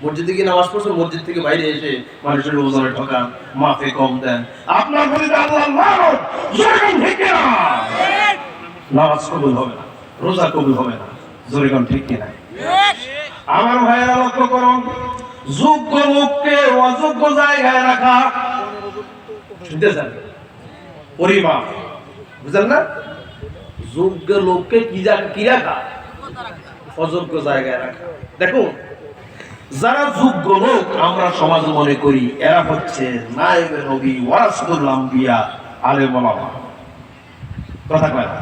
মসজিদে গিয়ে নামাজ পড়ছেন, মসজিদ থেকে বাইরে এসে মানুষের রোজারে ঠকান, মাফে কম দেন। আপনার প্রতি আল্লাহ লানত, জোরে ঠিক না? নামাজ কবুল হবে না। রোজা কবুল হবে না। জোরে কোন ঠিক কিনা? আমার ভাইয়েরা লক্ষ্য করুন, যোগ্য লোককে অযোগ্য জায়গায় রাখা, শুনতেছেন? পরিমাপ বুঝলেন না? যোগ্য লোককে কি রাখা? অযোগ্য জায়গায় রাখা। দেখুন, যারা যোগ্য লোক আমরা সমাজ মনে করি এরা হচ্ছে নায়েবে নবী, ওয়ারাসাতুল আম্বিয়া, আলেম ওলামা। কথা কয় না?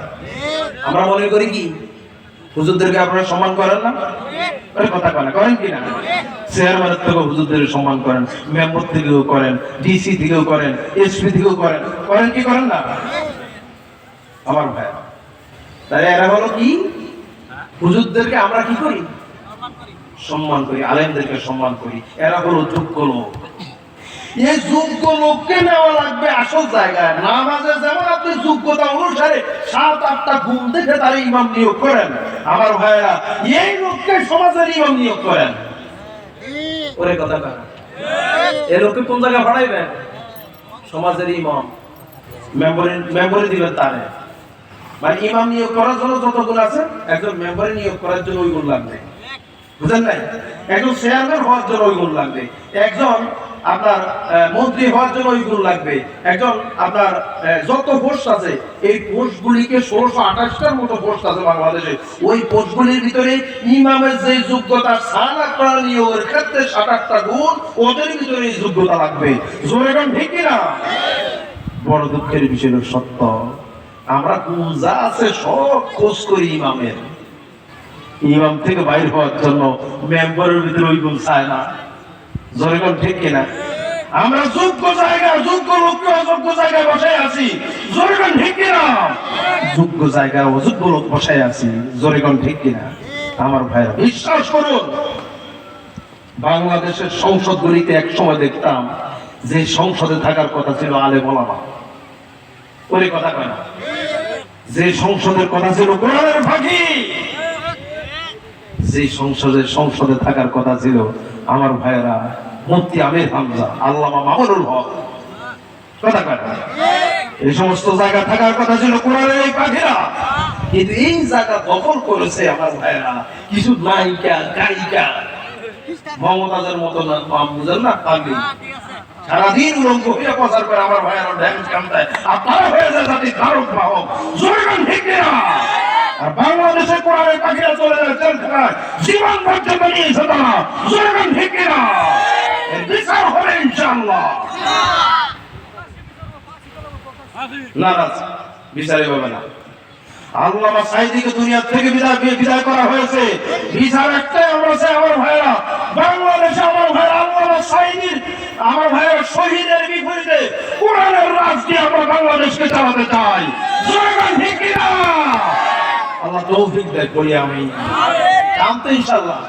আমরা মনে করি কি হুজুরদেরকে আপনারা সম্মান করেন না? কথা কয় না? করেন কি না? চেয়ারম্যানের থেকেও হুজুরদের সম্মান করেন, মেম্বার থেকেও করেন, ডিসি থেকেও করেন, এসপি থেকেও করেন। করেন কি করেন না? আমার ভাই, তাহলে এরা হলো কি? হুজুরদেরকে আমরা কি করি? সম্মান করি, আলেমদেরকে সম্মান করি। এরা হলো যোগ্য লোক। এই যোগ্য লোককে নেওয়া লাগবে আসল জায়গায়। নামাজে যেমন আপনি যোগ্যতা অনুসারে 7-8টা গুণ দেখে তার ইমাম নিয়োগ করেন, আমার ভাইয়েরা এই লোককে সমাজের ইমাম নিয়োগ করেন। ওরে কথা কয়, এই লোককে কোন জায়গায় পাঠাইবেন? সমাজের ইমাম, মেম্বরে দিবেন তারে। মানে ইমাম নিয়োগ করার জন্য যত গুণ আছে, একজন মেম্বারে নিয়োগ করার জন্য ওই গুণ লাগবে। বুঝেন নাই? একজন চেয়ারম্যান হওয়ার জন্য ওই গুণ লাগবে, একজন আপনার মন্ত্রী হওয়ার জন্য ওই গুণ লাগবে, একজন আপনার যত পোস্ট আছে এই পোস্টগুলিকে 1628টার মতো পোস্ট আছে বাংলাদেশে। ওই পোস্টগুলির ভিতরে ইমামের যে যোগ্যতা সালাত করা নিয়োগের ক্ষেত্রে 7-8টা গুণ, ওদের ভিতরে এই যোগ্যতা লাগবে। জোরে গান ঠিক কিনা? বড় দুঃখের বিষয় সত্য, আমরা গুণ যা আছে সব খোঁজ করি ইমামের। ইমাম থেকে বাইর হওয়ার জন্য মেম্বারের ভিতরে ওই গুণ চায় না। জোরে কোন ঠিক কিনা? আমরা যোগ্য জায়গায় যোগ্য লোককে অযোগ্য জায়গায় বসায় আছি। জোরে কোন ঠিক কিনা? যোগ্য জায়গায় অযোগ্য লোক বসায় আছি। জোরে কোন ঠিক কিনা? আমার ভাইরা বিশ্বাস করুন, বাংলাদেশের সংসদগুলিতে এক সময় দেখতাম যে সংসদে থাকার কথা ছিল আলেম ওলামা। ওরে কথা কয় না? যে সংসদের কথা ছিল কোরআনের ফাঁকি, যে সংসদে থাকার কথা ছিল আমার ভাইয়েরা মুফতি আমির হামজা, আল্লামা মামুনুল হক। কথা কয় না? এই সমস্ত জায়গা থাকার কথা ছিল কোরআনের এই পাখিরা, কিন্তু এই জায়গা দখল করেছে আমার ভাইয়েরা কিছু নায়িকা গায়িকা, মমতাজের মতো নাম বুঝেন না? পাগলি সারাদিন উলঙ্গ হয়ে প্রচার করে আমার ভাইয়েরা ড্যান্স কামতায়, আর তারা হয়ে যায় জাতির ধারক বাহক। জোরে গান ঠিক কিনা? আর বাংলাদেশে কোরআনের পাখিরা চলে যায় জেলখানায়, জীবন পর্যন্ত নিয়েছে তারা। জোরে গান ঠিক কিনা? বিচার হবে ইনশাআল্লাহ। নারাজ বিচারে হবে না। আল্লামা সাঈদীকে দুনিয়া থেকে বিদায় করা হয়েছে। বিচার একটাই আমরা চাই আমার ভাইয়েরা, বাংলাদেশে আমার ভাইয়েরা আল্লামা সাঈদীর, আমার ভাইয়ের শহীদের বিপরীতে কোরআনের রাজ দিয়ে আমরা বাংলাদেশকে চালাতে চাই। জয় গান ঠিক কিনা? আল্লাহ তৌফিক দেয় বলি আমি। জানতে ইনশাআল্লাহ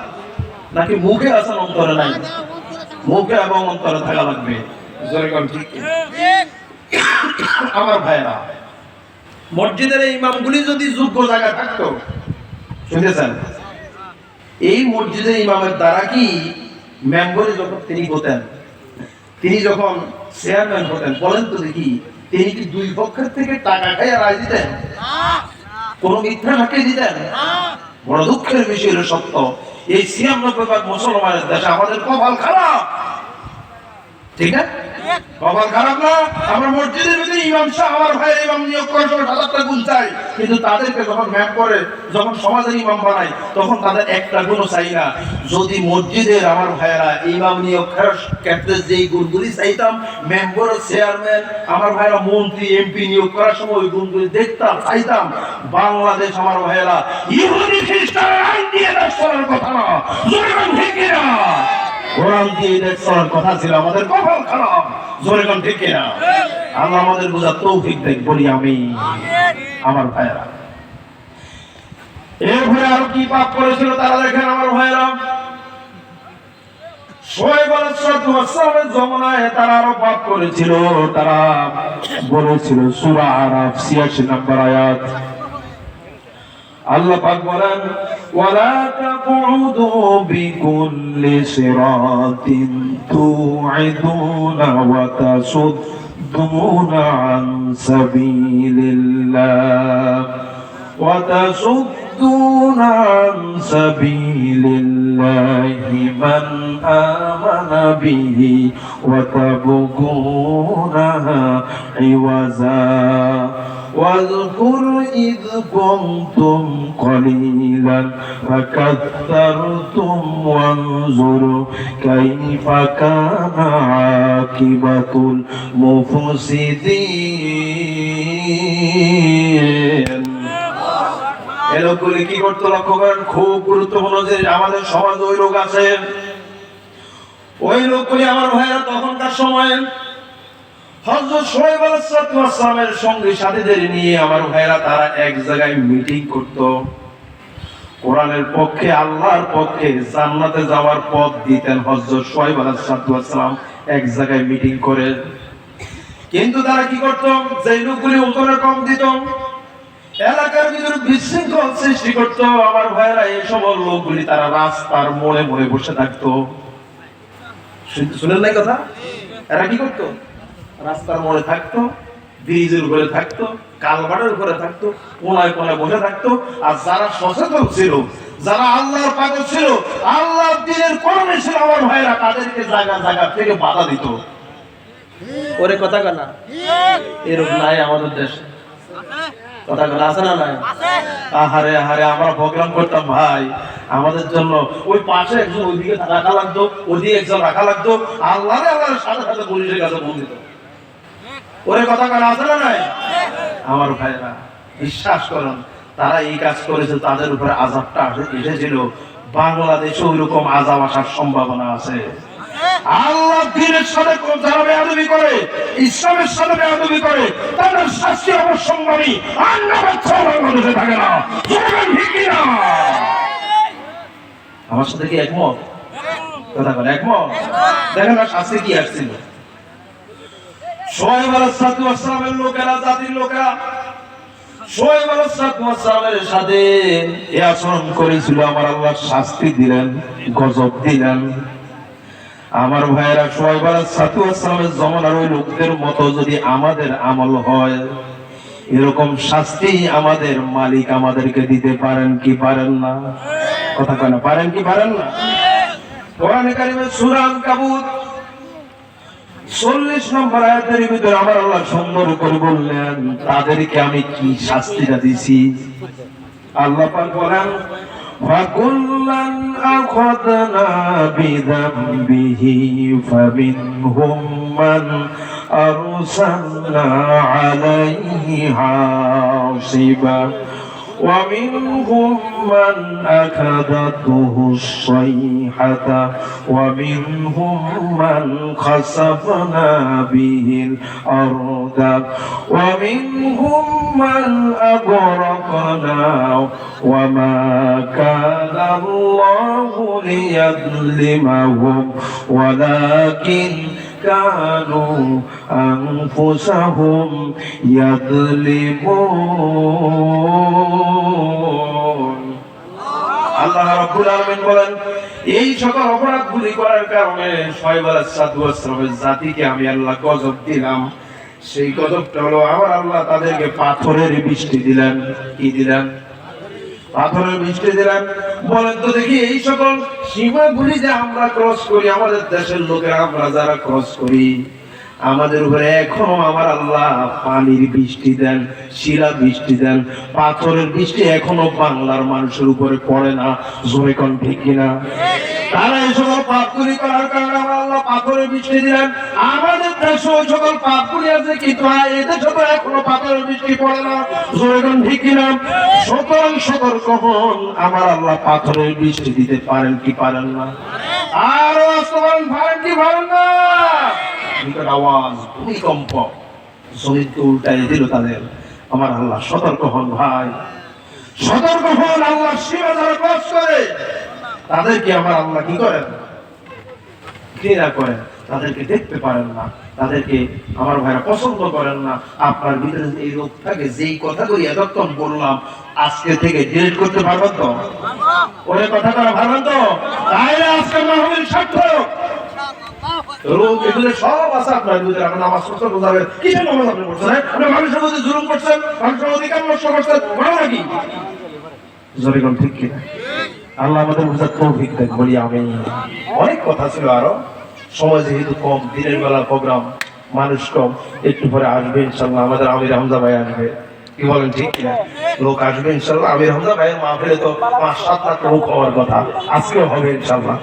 নাকি মুখে আছেন অন্তরে নাই? মুখে এবং অন্তরে থাকা লাগবে। জয় গান ঠিক কিনা? আমার ভাইয়েরা, মসজিদের এই ইমামগুলি যদি যোগ্য জায়গা থাকতো, শুনেছেন, এই মসজিদের ইমামের দ্বারা কি মেম্বারে যখন তিনি হতেন, তিনি যখন চেয়ারম্যান হতেন, বলেন তো দেখি, তিনি কি দুই পক্ষের থেকে টাকা খাইয়া রায় দিতেন? কোন মিথ্যা সাক্ষী দিতেন? বড় দুঃখের বিষয় হলো সত্য, এই 96% মুসলমানের দেশে আমাদের কপাল খারাপ। ঠিক না? কপাল খারাপ না? আমরা মসজিদের ভিতরে ইমাম সাহেব আমার ভাই ইমাম নিয়োগ করার সময় 7-8টা গুণ চাই, কিন্তু তাদেরকে যখন ম্যাপ করে, যখন সমাজের ইমাম বানাই, তখন তাদের একটা গুণও চাই না। যদি মসজিদের আমার ভাইয়েরা ইমাম নিয়োগ করার ক্ষেত্রে যেই গুণগুলি চাইতাম, মেম্বার, চেয়ারম্যান, আমার ভাইয়েরা মন্ত্রী, এমপি নিয়োগ করার সময় ওই গুণগুলি দেখতাম, চাইতাম, বাংলাদেশ আমার ভাইয়েরা ইহুদি খ্রিস্টানের আইন দিয়ে দেশ করার কথা না। ঠিক কিনা? কোরআন দিয়ে দেশ চলার কথা ছিল। আমাদের কপাল খারাপ। জোরে গান ঠিক কিনা? আল্লাহ আমাদের বুঝার তৌফিক দেখ বলি আমি। আমার ভাইয়েরা, এরপরে আরো কি পাপ করেছিল তারা দেখেন আমার ভাইয়েরা। শোয়েব আলাইহিস সালামের জমানায় তারা আরো পাপ করেছিল। তারা বলেছিল, সূরা আরাফ 86 নম্বর আয়াত, আল্লাহ পাক বলেন, ওয়ালা তাকুদু বিকুল্লি সিরাতিন তু'ইদুনা ওয়া তাসুদ্দুনা আন সাবিলিল্লাহ وتصدون عن سبيل الله من آمن به وتبغونها عوجا واذكر إذ كنتم قليلا فكثرتم وانظروا كيف كان عاقبة المفسدين এই লোকগুলি কি করতে লক্ষ্য করেন, খুব গুরুত্বপূর্ণ যে আমাদের সমাজে ওই লোক আছে, ওই লোকগুলি আমার ভাইরা তখনকার সময়ে হযরত শুআয়ব আলাইহিস সালামের সঙ্গী সাথীদের নিয়ে আমার ভাইরা তারা এক জায়গায় মিটিং করত, কোরআনের পক্ষে আল্লাহর পক্ষে জান্নাতে যাওয়ার পথ দিতেন। হযরত শুআয়ব আলাইহিস সালাম এক জায়গায় মিটিং করে, কিন্তু তারা কি করত, যে লোকগুলি ওজনে কম দিত এলাকার ভিতরে বিশৃঙ্খল সৃষ্টি করতো। আমার ভাইরা এই সকল লোকগুলি তারা রাস্তার মোড়ে মোড়ে বসে থাকতো। শুনেন নাই কথা? এরা কি করতো? রাস্তার মোড়ে থাকতো, ব্রিজের উপরে থাকতো, কালভার্টের উপরে থাকতো, কোনায় কোনায় বসে থাকতো। আর যারা সচেতন ছিল, যারা আল্লাহর পাগল ছিল, আল্লাহর দ্বীনের কর্মী ছিল, আমার ভাইরা তাদেরকে জায়গা জায়গা থেকে বাধা দিত। ওরে কথা কানা এরকম নাই আমাদের দেশে, কথা বলা আছে না নাই? আহারে আহারে আমরা প্রোগ্রাম করতাম ভাই, আমাদের জন্য ওই পাশে একজন ওইদিকে রাখা লাগতো, ওইদিকে একজন রাখা লাগতো, আল্লাহর সাথে সাথে পুলিশের কাছে ফোন দিত। ওরে কথা বলা আছে না নাই? আমার ভাইরা বিশ্বাস করেন, তারা এই কাজ করেছে, তাদের উপরে আযাবটা এসেছিল। বাংলাদেশে ওইরকম আযাব আসার সম্ভাবনা আছে। আল্লাহ দ্বীনের সাথে যারা বেয়াদবি করে, ইসলামের সাথে বেয়াদবি করে, তাদের শাস্তি অবশ্যম্ভাবী। আর না বাংলাদেশে থাকে না। ঠিক না? আমার সাথে কি একমত? কথা বলে একমত? দেখেন না শাস্তি কি আসছিল। শুআয়ব আলাইহিস সালামের লোকেরা, জাতির লোকেরা শুআয়ব আলাইহিস সালামের সাথে এই আচরণ করেছিল। আমার আল্লাহ শাস্তি দিলেন, গজব দিলেন। আমার ভাইয়েরা শুআয়ব আলাইহিস সালামের জমানার ওই লোকদের মতো যদি আমাদের আমল হয়, এরকম শাস্তি আমাদের মালিক আমাদেরকে দিতে পারেন কি পারেন না? কথা কয় না, পারেন কি পারেন না? কোরআনে কারিমের সূরা আনকাবুত 40 নম্বর আয়াতের ভিতরে আমার আল্লাহ সুন্দর করে বললেন তাদেরকে আমি কি শাস্তিটা দিছি। আল্লাহ পাক বলেন, وَكُلًّا أَخَذْنَا بِذَنبِهِ فَمِنْهُمْ مَنْ أَرْسَلْنَا عَلَيْهِ حَاصِبًا وَمِنْهُمْ مَنْ أَخَذَتْهُ الصَّيْحَةُ وَمِنْهُمْ مَنْ خَسَفْنَا بِهِ الْأَرْضَ وَمِنْهُمْ مَنْ أَغْرَقْنَا وَمَا كَانَ اللَّهُ لِيَظْلِمَهُمْ وَلَكِنْ كانوا أنفسهم يظلمون। আল্লাহ রাব্বুল আলামিন বলেন, এই সকল অপরাধগুলি করার কারণে শুআয়ব আলাইহিস সালামের জাতিকে আমি আল্লাহ গজব দিলাম। সেই গজবটা হলো আমার আল্লাহ তাদেরকে পাথরের বৃষ্টি দিলেন। কি দিলেন? পাথরের বৃষ্টি দিলেন। বলেন তো দেখি, এই সকল সীমাগুলি যে আমরা ক্রস করি, আমাদের দেশের লোকেরা আমরা যারা ক্রস করি, আমাদের উপরে এখনো আমার আল্লাহ পানির বৃষ্টি দেন, শিলা বৃষ্টি দেন, পাথরের বৃষ্টি এখনো বাংলার মানুষের উপরে পড়ে না। জোরে কোন ঠিক কিনা? তারা এই সকল পাপগুলি করার কারণে আমার আল্লাহ পাথরের বৃষ্টি দিলেন। আমাদের দেশে ওই সকল পাপগুলি আছে, কিন্তু এদেশে তো এখনো পাথরের বৃষ্টি পড়ে না। জোরে কোন ঠিক কিনা? সুতরাং সতর্ক হন, আমার আল্লাহ পাথরের বৃষ্টি দিতে পারেন কি পারেন না? আরো আসমান পারেন কি পারেন না? আওয়াজ ভূমিকম্প জমিকে উল্টাই দিল তাদের। আমার আল্লাহ সতর্ক হন ভাই, সতর্ক হন। আল্লাহ সীমা যারা ক্রস করে তাদেরকে আমার আল্লাহ কি করেন? ঘৃণা করেন, তাদেরকে দেখতে পারেন না, তাদেরকে আমার ভাইরা পছন্দ করেন না। আপনার ভিতরে এই রোগ থাকে, যেই কথাগুলি এতক্ষণ বললাম আজকে থেকে ডিলিট করতে পারবেন তো? ওই কথা তারা ভাববেন তো? তাইলে আজকে মাহফিল সার্থক। রোগ এগুলো সব আছে আপনার ভিতরে। আপনি নামাজ পড়ছেন, রোজা রাখছেন, কিসের নামাজ আপনি পড়ছেন? আপনি মানুষের প্রতি জুলুম করছেন, মানুষের অধিকার নষ্ট করছেন, বলো নাকি? জোরে কোন ঠিক কিনা? আল্লাহ আমাদের বুঝার তৌফিক দেন, বলি আমি। অনেক কথা ছিল আরো, সময় যেহেতু কম, দিনের বেলা প্রোগ্রাম, মানুষ কম, একটু পরে আসবে ইনশাল্লাহ আমাদের আমির হামজা ভাই আসবে। কি বলেন ঠিক কিনা? লোক আসবে ইনশাল্লাহ। আমির হামজা ভাইয়ের মাহফিলে তো 5-7 লাখ লোক হওয়ার কথা, আজকেও হবে ইনশাল্লাহ।